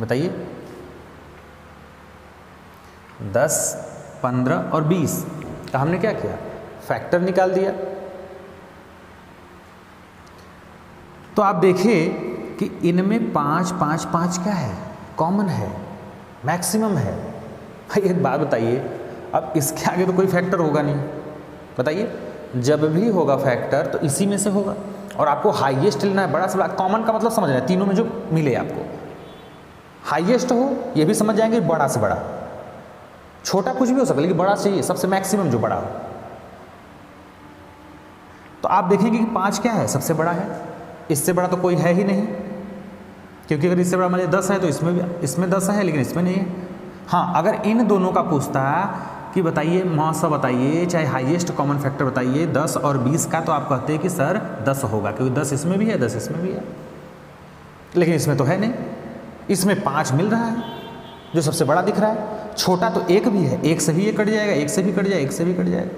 बताइए 10, 15 और 20 का हमने क्या किया? फैक्टर निकाल दिया। तो आप देखिए कि इनमें 5, 5, 5 क्या है? कॉमन है, मैक्सिमम है। भाई एक बात बताइए, अब इसके आगे तो कोई फैक्टर होगा नहीं। बताइए, जब भी होगा फैक्टर तो इसी में से होगा, और आपको हाईएस्ट लेना है, बड़ा से बड़ा। कॉमन का मतलब समझ रहे हैं, तीनों में जो मिले आपको। हाईएस्ट हो ये भी समझ जाएंगे, बड़ा से बड़ा। छोटा कुछ भी हो सकता है, लेकिन बड़ा चाहिए, सबसे मैक्सिमम जो बड़ा हो। तो आप देखेंगे कि 5 क्या है? सबसे बड़ा है। इससे बड़ा तो कोई है ही नहीं, क्योंकि अगर इससे बड़ा मान लीजिए 10 है तो इसमें 10 है, लेकिन इसमें नहीं है। हाँ, अगर इन दोनों का पूछता कि बताइए मौसा बताइए, चाहे हाईएस्ट कॉमन फैक्टर बताइए 10 और 20 का, तो आप कहते हैं कि सर 10 होगा, क्योंकि 10 इसमें भी है, 10 इसमें भी है। लेकिन इसमें तो है नहीं, इसमें 5 मिल रहा है जो सबसे बड़ा दिख रहा है। छोटा तो 1 भी है, 1 से भी ये कट जाएगा, 1 से भी कट जाएगा, 1 से भी कट जाएगा।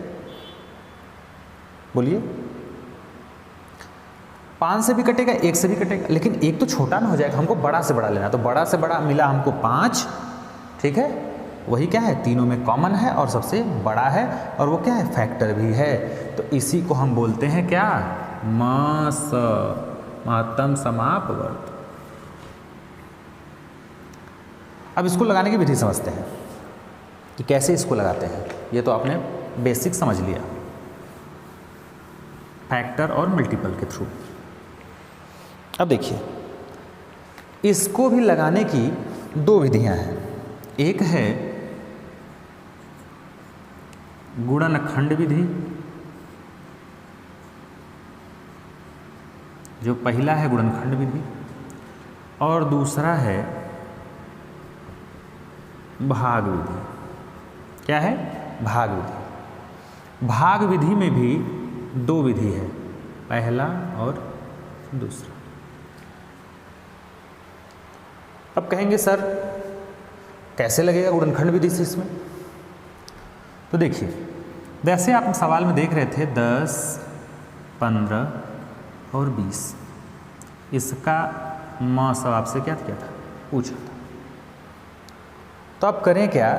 बोलिए 5 से भी कटेगा, 1 से भी कटेगा, लेकिन 1 तो छोटा ना हो जाएगा। हमको बड़ा से बड़ा लेना, तो बड़ा से बड़ा मिला हमको 5। ठीक है, वही क्या है? तीनों में कॉमन है और सबसे बड़ा है, और वो क्या है? फैक्टर भी है। तो इसी को हम बोलते हैं क्या? मास, महत्तम समापवर्त। अब इसको लगाने की विधि समझते हैं कि कैसे इसको लगाते हैं। ये तो आपने बेसिक समझ लिया, फैक्टर और मल्टीपल के थ्रू। अब देखिए, इसको भी लगाने की 2 विधियां हैं। एक है गुणनखंड विधि, जो पहला है गुणनखंड विधि, और दूसरा है भाग विधि। क्या है? भाग विधि। भाग विधि में भी 2 विधि है, पहला और दूसरा। अब कहेंगे सर कैसे लगेगा गुणनखंड विधि से इसमें? तो देखिए, जैसे आप सवाल में देख रहे थे 10, 15 और 20, इसका म सब आपसे क्या किया था? पूछा था। तो आप करें क्या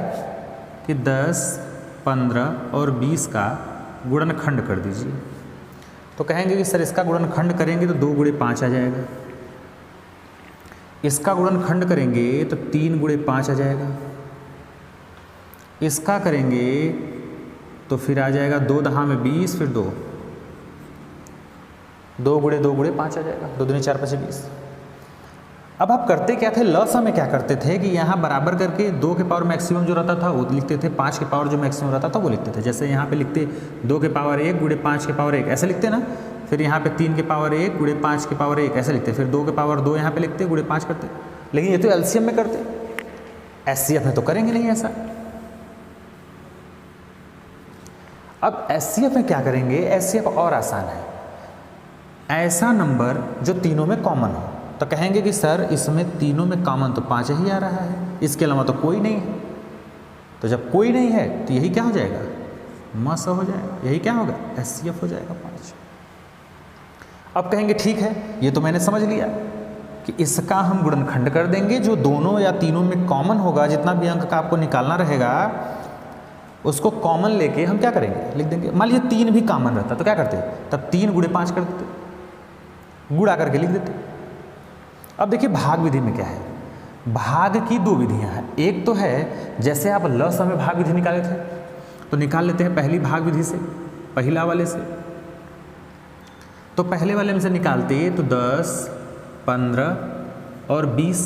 कि 10, 15 और 20 का गुणनखंड कर दीजिए। तो कहेंगे कि सर इसका गुणनखंड करेंगे तो 2 गुणे 5 आ जाएगा, इसका गुणनखंड करेंगे तो 3 गुणे 5 आ जाएगा, इसका करेंगे तो फिर आ जाएगा 2 दहा में 20, फिर 2 गुणे 5 आ जाएगा, 2 दूनी 4 5 20। अब आप करते क्या थे? लसा में क्या करते थे कि यहाँ बराबर करके 2 के पावर मैक्सिमम जो रहता था वो लिखते थे, 5 के पावर जो मैक्सिमम रहता था वो लिखते थे। जैसे यहाँ पे लिखते 2 के पावर 1 गुणे 5 के पावर 1, ऐसे लिखते ना। फिर यहाँ पे 3 के पावर 1 गुणे 5 के पावर 1 ऐसे लिखते, फिर 2 के पावर 2 यहाँ पे लिखते, गुणे 5 करते। लेकिन ये तो एलसीएम में करते, एचसीएफ में तो करेंगे नहीं ऐसा। अब एचसीएफ में क्या करेंगे? एचसीएफ और आसान है, ऐसा नंबर जो तीनों में कॉमन हो। तो कहेंगे कि सर इसमें तीनों में कॉमन तो 5 ही आ रहा है, इसके अलावा तो कोई नहीं है। तो जब कोई नहीं है तो यही क्या हो जाएगा, मस हो जाएगा, यही क्या होगा, HCF हो जाएगा 5। अब कहेंगे ठीक है, ये तो मैंने समझ लिया कि इसका हम गुणनखंड कर देंगे, जो दोनों या तीनों में कॉमन होगा, जितना भी अंक का आपको निकालना रहेगा उसको कॉमन लेके हम क्या करेंगे, लिख देंगे। मान लीजिए 3 भी कॉमन रहता तो क्या करते, तब 3 गुणे 5 कर देते, गुणा करके लिख देते। अब देखिए भाग विधि में क्या है, भाग की 2 विधियां हैं। एक तो है जैसे आप लस में भाग विधि निकाले थे तो निकाल लेते हैं पहली भाग विधि से, पहला वाले से। तो पहले वाले में से निकालते तो 10, 15 और 20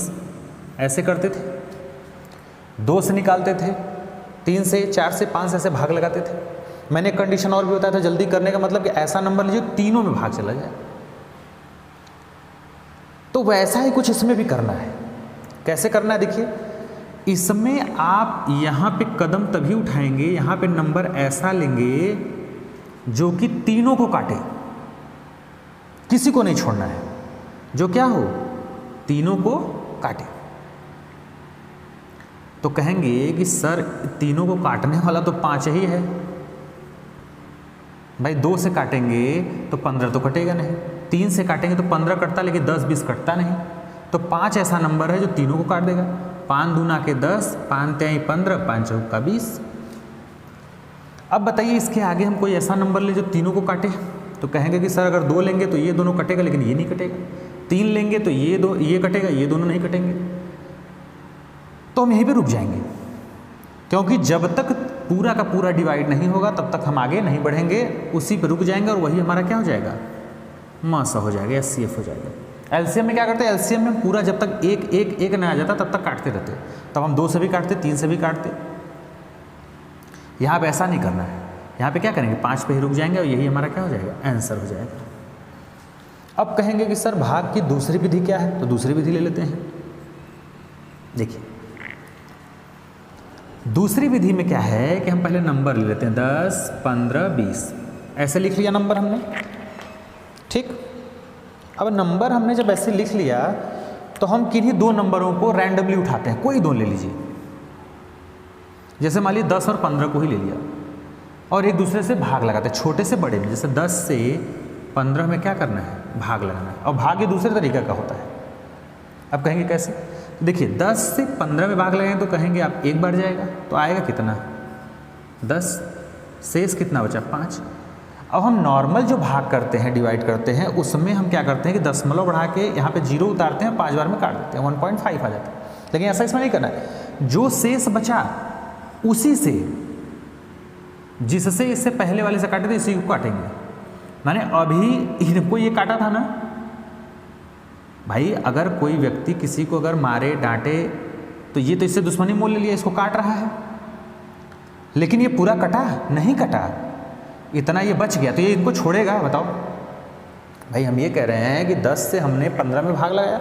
ऐसे करते थे। 2 से निकालते थे, 3 से, 4 से, 5 से ऐसे भाग लगाते थे। मैंने कंडीशन और भी बताया था जल्दी करने का, मतलब कि ऐसा नंबर लीजिए तीनों में भाग चला जाए। तो वैसा ही कुछ इसमें भी करना है। कैसे करना है देखिए, इसमें आप यहाँ पे कदम तभी उठाएंगे, यहाँ पे नंबर ऐसा लेंगे जो कि तीनों को काटे, किसी को नहीं छोड़ना है, जो क्या हो, तीनों को काटे। तो कहेंगे कि सर तीनों को काटने वाला तो 5 ही है भाई, 2 से काटेंगे तो 15 तो कटेगा नहीं, 3 से काटेंगे तो 15 कटता, लेकिन 10, 20 कटता नहीं। तो 5 ऐसा नंबर है जो तीनों को काट देगा। 5 दूना के 10, 5 तिहाई 15, 5 चौका 20। अब बताइए इसके आगे हम कोई ऐसा नंबर ले जो तीनों को काटे, तो कहेंगे कि सर अगर 2 लेंगे तो ये दोनों कटेगा, लेकिन ये नहीं कटेगा। 3 लेंगे तो ये कटेगा, ये दोनों नहीं कटेंगे। तो हम यहीं पे रुक जाएंगे, क्योंकि जब तक पूरा का पूरा डिवाइड नहीं होगा तब तक हम आगे नहीं बढ़ेंगे, उसी पे रुक जाएंगे और वही हमारा क्या हो जाएगा, मासा हो जाएगा, HCF हो जाएगा। एलसीएम में क्या करते हैं, एलसीएम में पूरा जब तक एक ना आ जाता तब तक काटते रहते, तब हम 2 से भी काटते, 3 से भी काटते। यहाँ पे ऐसा नहीं करना है, यहाँ पे क्या करेंगे, 5 पे ही रुक जाएंगे और यही हमारा क्या हो जाएगा, आंसर हो जाएगा। अब कहेंगे कि सर भाग की दूसरी विधि क्या है, तो दूसरी विधि ले लेते हैं। देखिए दूसरी विधि में क्या है कि हम पहले नंबर ले लेते हैं, 10, 15, 20 ऐसे लिख लिया नंबर हमने, ठीक। अब नंबर हमने जब ऐसे लिख लिया तो हम किन्हीं 2 नंबरों को रैंडमली उठाते हैं, कोई 2 ले लीजिए। जैसे मान लीजिए 10 और 15 को ही ले लिया और एक दूसरे से भाग लगाते हैं, छोटे से बड़े में। जैसे 10 से 15 में क्या करना है, भाग लगाना है, और भाग ये दूसरे तरीके का होता है। अब कहेंगे कैसे, देखिए 10 से 15 में भाग लगाएंगे तो कहेंगे आप 1 बढ़ जाएगा, तो आएगा कितना, 10, शेष कितना बचा, 5। अब हम नॉर्मल जो भाग करते हैं, डिवाइड करते हैं, उसमें हम क्या करते हैं कि दशमलव बढ़ा के यहाँ पे 0 उतारते हैं, 5 बार में काट देते हैं, 1.5 आ जाता है। लेकिन ऐसा इसमें नहीं करना है, जो शेष बचा उसी से, जिससे इससे पहले वाले से काटे थे इसी को काटेंगे। माने अभी इनको ये काटा था ना भाई, अगर कोई व्यक्ति किसी को अगर मारे डांटे तो ये तो इससे दुश्मनी मोल ले लिया, इसको काट रहा है, लेकिन ये पूरा कटा नहीं, कटा इतना ये बच गया, तो ये इनको छोड़ेगा, बताओ भाई। हम ये कह रहे हैं कि 10 से हमने 15 में भाग लगाया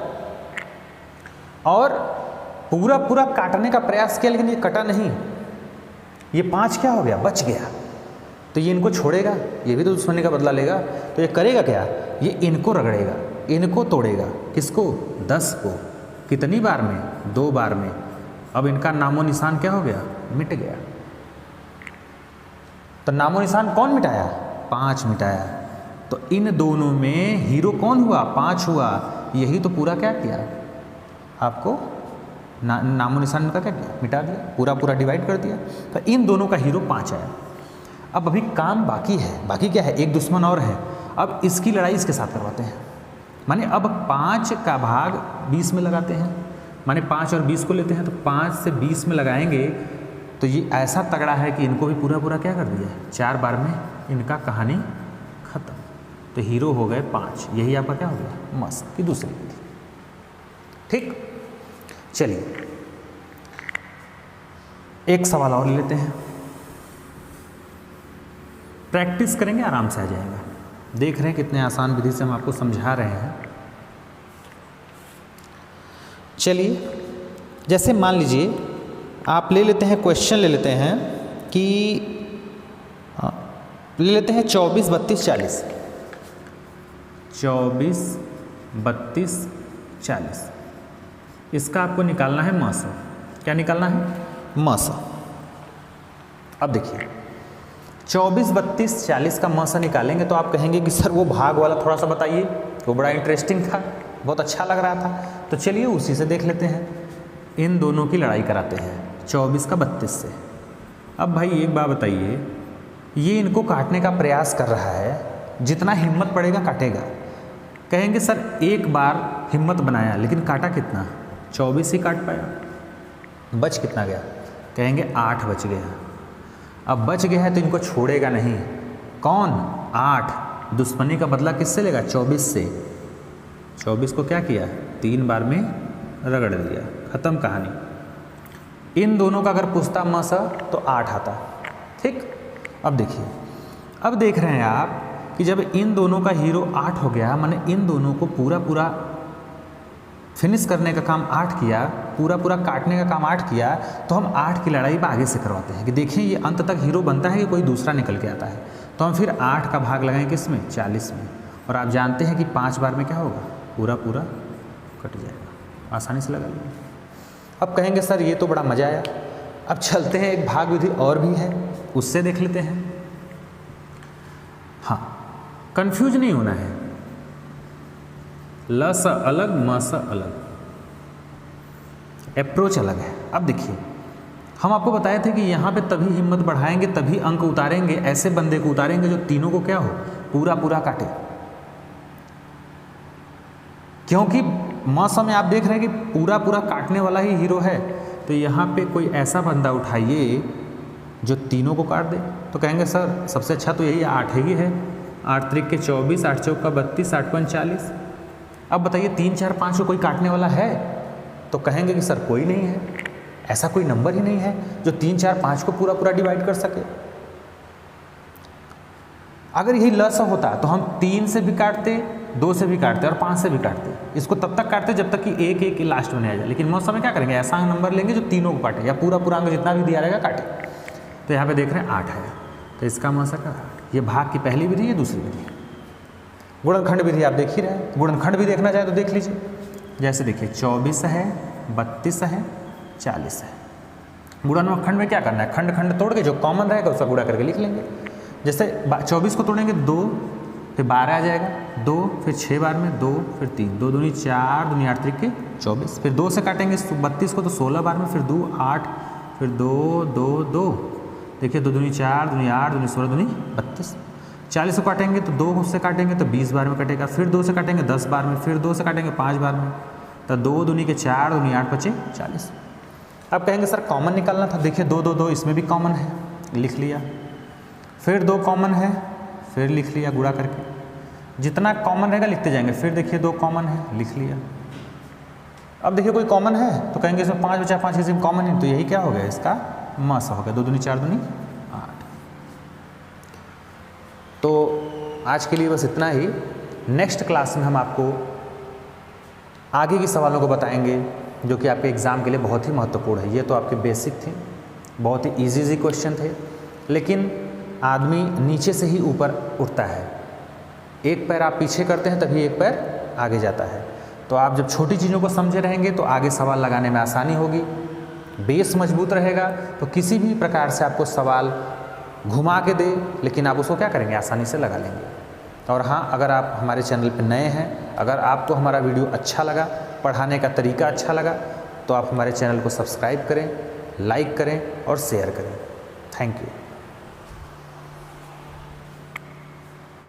और पूरा पूरा काटने का प्रयास किया, लेकिन ये कटा नहीं, ये 5 क्या हो गया, बच गया, तो ये इनको छोड़ेगा, ये भी तो दुश्मनी का बदला लेगा। तो ये करेगा क्या, ये इनको रगड़ेगा, इनको तोड़ेगा, किसको, 10 को। कितनी बार में, 2 बार में। अब इनका नामो निशान क्या हो गया, मिट गया। तो नामो निशान कौन मिटाया, 5 मिटाया। तो इन दोनों में हीरो कौन हुआ, 5 हुआ। यही तो पूरा क्या किया, आपको नामो निशान का क्या किया, मिटा दिया, पूरा पूरा डिवाइड कर दिया। तो इन दोनों का हीरो 5 आया। अब अभी काम बाकी है, बाकी क्या है, एक दुश्मन और है। अब इसकी लड़ाई इसके साथ करवाते हैं। माने अब 5 का भाग 20 में लगाते हैं, माने 5 और 20 को लेते हैं, तो 5 से 20 में लगाएंगे तो ये ऐसा तगड़ा है कि इनको भी पूरा पूरा क्या कर दिया, 4 बार में इनका कहानी खत्म। तो हीरो हो गए 5। यही आपका क्या हो गया, मस्त की दूसरी विधि। ठीक, चलिए एक सवाल और ले लेते हैं, प्रैक्टिस करेंगे आराम से आ जाएगा। देख रहे हैं कितने आसान विधि से हम आपको समझा रहे हैं। चलिए जैसे मान लीजिए आप ले लेते हैं, क्वेश्चन ले लेते हैं कि ले लेते हैं 24, 32, 40। 24, 32, 40। इसका आपको निकालना है मास। क्या निकालना है? मास। अब देखिए 24, 32, 40 का मास निकालेंगे तो आप कहेंगे कि सर वो भाग वाला थोड़ा सा बताइए, वो बड़ा इंटरेस्टिंग था, बहुत अच्छा लग रहा था। तो चलिए उसी से देख लेते हैं। इन दोनों की लड़ाई कराते हैं 24 का 32 से। अब भाई एक बात बताइए, ये इनको काटने का प्रयास कर रहा है, जितना हिम्मत पड़ेगा काटेगा। कहेंगे सर एक बार हिम्मत बनाया लेकिन काटा कितना? 24 ही काट पाया। बच कितना गया? कहेंगे 8 बच गया। अब बच गया है तो इनको छोड़ेगा नहीं। कौन? 8। दुश्मनी का बदला किससे लेगा? 24 से। 24 को क्या किया? 3 बार में रगड़ दिया, खत्म कहानी। इन दोनों का अगर पूछता मसा तो 8 आता। ठीक। अब देखिए, अब देख रहे हैं आप कि जब इन दोनों का हीरो 8 हो गया, माने इन दोनों को पूरा फिनिश करने का काम 8 किया, पूरा काटने का काम 8 किया, तो हम 8 की लड़ाई आगे से करवाते हैं कि देखिए ये अंत तक हीरो बनता है कि कोई दूसरा निकल के आता है। तो हम फिर 8 का भाग लगाएं किसमें? 40 में। और आप जानते हैं कि 5 बार में क्या होगा? पूरा कट जाएगा। आसानी से लगा लीजिए। अब कहेंगे सर ये तो बड़ा मज़ा आया, अब चलते हैं एक भाग विधि और भी है, उससे देख लेते हैं। हाँ, कंफ्यूज नहीं होना है। ल सा अलग, म सा अलग, अप्रोच अलग है। अब देखिए, हम आपको बताए थे कि यहाँ पे तभी हिम्मत बढ़ाएंगे, तभी अंक उतारेंगे, ऐसे बंदे को उतारेंगे जो तीनों को क्या हो? पूरा काटे। क्योंकि मौसम में आप देख रहे हैं कि पूरा काटने वाला ही हीरो है, तो यहाँ पे कोई ऐसा बंदा उठाइए जो तीनों को काट दे। तो कहेंगे सर सबसे अच्छा तो यही 8 ही है। 8 त्रिक के 24, 8 चौक का 32, 8 पंच 40। अब बताइए 3, 4, 5 को कोई काटने वाला है? तो कहेंगे कि सर कोई नहीं है, ऐसा कोई नंबर ही नहीं है जो 3, 4, 5 को पूरा डिवाइड कर सके। अगर यही लस होता तो हम 3 से भी काटते, 2 से भी काटते और 5 से भी काटते। इसको तब तक काटते जब तक कि एक लास्ट में नहीं आ जाए। लेकिन मौसम में क्या करेंगे? ऐसा नंबर लेंगे जो तीनों को काटे, या पूरा अंक जितना भी दिया रहेगा काटे। तो यहाँ पे देख रहे हैं 8 है, तो इसका मौसम का 8। ये भाग की पहली विधि है, दूसरी विधि है। गुणनखंड विधि आप देख ही रहे हैं। गुणनखंड भी देखना चाहे तो देख लीजिए। जैसे देखिए 24 है, 32 है, 40 है। गुणनखंड में क्या करना है? खंड तोड़ के जो कॉमन रहेगा उसका गुणा करके लिख लेंगे। जैसे 24 को तोड़ेंगे 2, फिर 12 आ जाएगा, 2, फिर 6 बार में 2, फिर 3, 2 दूनी 4, दूनी 8 त्रिक के 24। फिर 2 से काटेंगे 32 को तो 16 बार में, फिर 2 8, फिर 2 2 2, देखिए 2 दूनी 4, दूनी 8, दूनी 16, दूनी 32। 40 को काटेंगे तो 2 से काटेंगे तो 20 बार में कटेगा, फिर 2 से काटेंगे 10 बार में, फिर 2 से काटेंगे 5 बार में, तो 2 दूनी के 4, दूनी 8 बचे 40। अब कहेंगे सर कॉमन निकालना था। देखिए 2 2 2 इसमें भी कॉमन है, लिख लिया। फिर 2 कॉमन है, फिर लिख लिया गुणा करके। जितना कॉमन रहेगा लिखते जाएंगे। फिर देखिए 2 कॉमन है, लिख लिया। अब देखिए कोई कॉमन है तो कहेंगे इसमें 5 बचा, 5 इसमें कॉमन है, तो यही क्या हो गया? इसका मस हो गया। 2 दूनी 4, दूनी 8। तो आज के लिए बस इतना ही। नेक्स्ट क्लास में हम आपको आगे के सवालों को बताएंगे जो कि आपके एग्ज़ाम के लिए बहुत ही महत्वपूर्ण है। ये तो आपके बेसिक थे, बहुत ही इजी क्वेश्चन थे, लेकिन आदमी नीचे से ही ऊपर उठता है। एक पैर आप पीछे करते हैं तभी एक पैर आगे जाता है। तो आप जब छोटी चीज़ों को समझे रहेंगे तो आगे सवाल लगाने में आसानी होगी, बेस मजबूत रहेगा। तो किसी भी प्रकार से आपको सवाल घुमा के दे, लेकिन आप उसको क्या करेंगे? आसानी से लगा लेंगे। और हाँ, अगर आप हमारे चैनल पर नए हैं, अगर आपको हमारा वीडियो अच्छा लगा, पढ़ाने का तरीका अच्छा लगा, तो आप हमारे चैनल को सब्सक्राइब करें, लाइक करें और शेयर करें। Thank you.